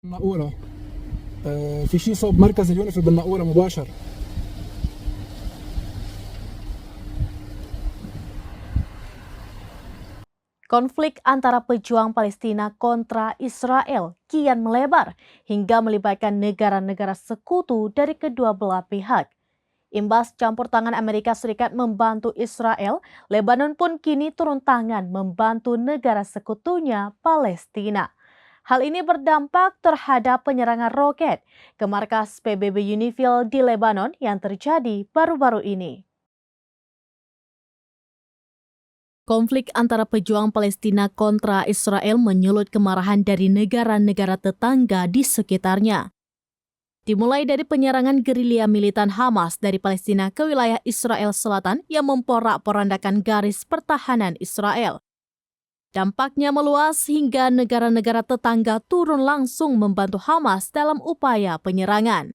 الناقورة في شيء صوب مركز اليونيفيل بالناقورة مباشر. Konflik antara pejuang Palestina kontra Israel kian melebar hingga melibatkan negara-negara sekutu dari kedua belah pihak. Imbas campur tangan Amerika Serikat membantu Israel, Lebanon pun kini turun tangan membantu negara sekutunya Palestina. Hal ini berdampak terhadap penyerangan roket ke markas PBB UNIFIL di Lebanon yang terjadi baru-baru ini. Konflik antara pejuang Palestina kontra Israel menyulut kemarahan dari negara-negara tetangga di sekitarnya. Dimulai dari penyerangan gerilya militan Hamas dari Palestina ke wilayah Israel Selatan yang memporak-porandakan garis pertahanan Israel. Dampaknya meluas hingga negara-negara tetangga turun langsung membantu Hamas dalam upaya penyerangan.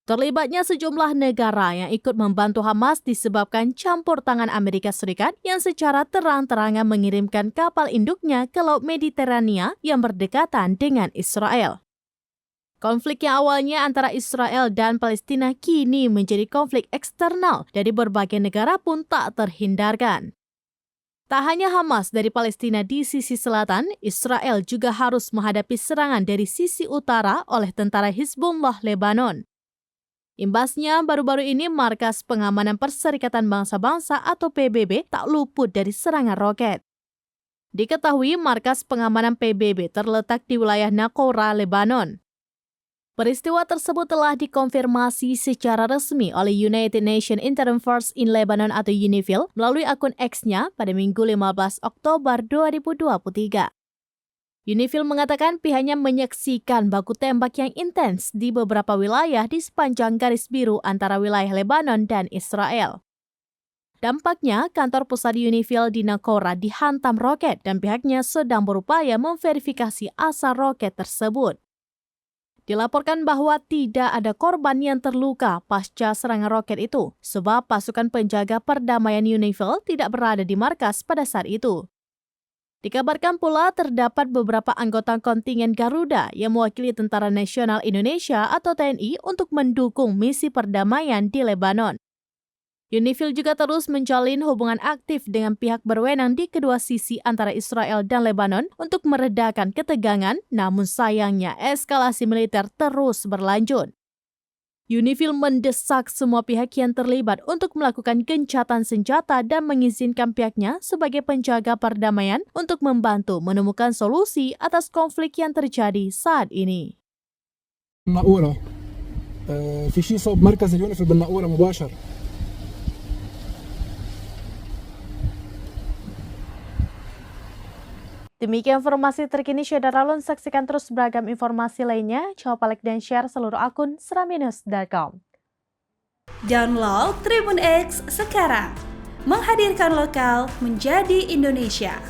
Terlibatnya sejumlah negara yang ikut membantu Hamas disebabkan campur tangan Amerika Serikat yang secara terang-terangan mengirimkan kapal induknya ke Laut Mediterania yang berdekatan dengan Israel. Konflik yang awalnya antara Israel dan Palestina kini menjadi konflik eksternal dari berbagai negara pun tak terhindarkan. Tak hanya Hamas dari Palestina di sisi selatan, Israel juga harus menghadapi serangan dari sisi utara oleh tentara Hizbullah Lebanon. Imbasnya, baru-baru ini Markas Pengamanan Perserikatan Bangsa-Bangsa atau PBB tak luput dari serangan roket. Diketahui Markas Pengamanan PBB terletak di wilayah Naqoura, Lebanon. Peristiwa tersebut telah dikonfirmasi secara resmi oleh United Nations Interim Force in Lebanon atau UNIFIL melalui akun X-nya pada Minggu 15 Oktober 2023. UNIFIL mengatakan pihaknya menyaksikan baku tembak yang intens di beberapa wilayah di sepanjang garis biru antara wilayah Lebanon dan Israel. Dampaknya, kantor pusat UNIFIL di Naqoura dihantam roket dan pihaknya sedang berupaya memverifikasi asal roket tersebut. Dilaporkan bahwa tidak ada korban yang terluka pasca serangan roket itu, sebab pasukan penjaga perdamaian UNIFIL tidak berada di markas pada saat itu. Dikabarkan pula terdapat beberapa anggota kontingen Garuda yang mewakili Tentara Nasional Indonesia atau TNI untuk mendukung misi perdamaian di Lebanon. UNIFIL juga terus menjalin hubungan aktif dengan pihak berwenang di kedua sisi antara Israel dan Lebanon untuk meredakan ketegangan, namun sayangnya eskalasi militer terus berlanjut. UNIFIL mendesak semua pihak yang terlibat untuk melakukan gencatan senjata dan mengizinkan pihaknya sebagai penjaga perdamaian untuk membantu menemukan solusi atas konflik yang terjadi saat ini. الناقورة في شيء صوب مركز اليونيفيل بالناقورة مباشر. Demikian informasi terkini Syederalun, saksikan terus beragam informasi lainnya. Coba like dan share seluruh akun seraminus.com. Download Tribun X sekarang, menghadirkan lokal menjadi Indonesia.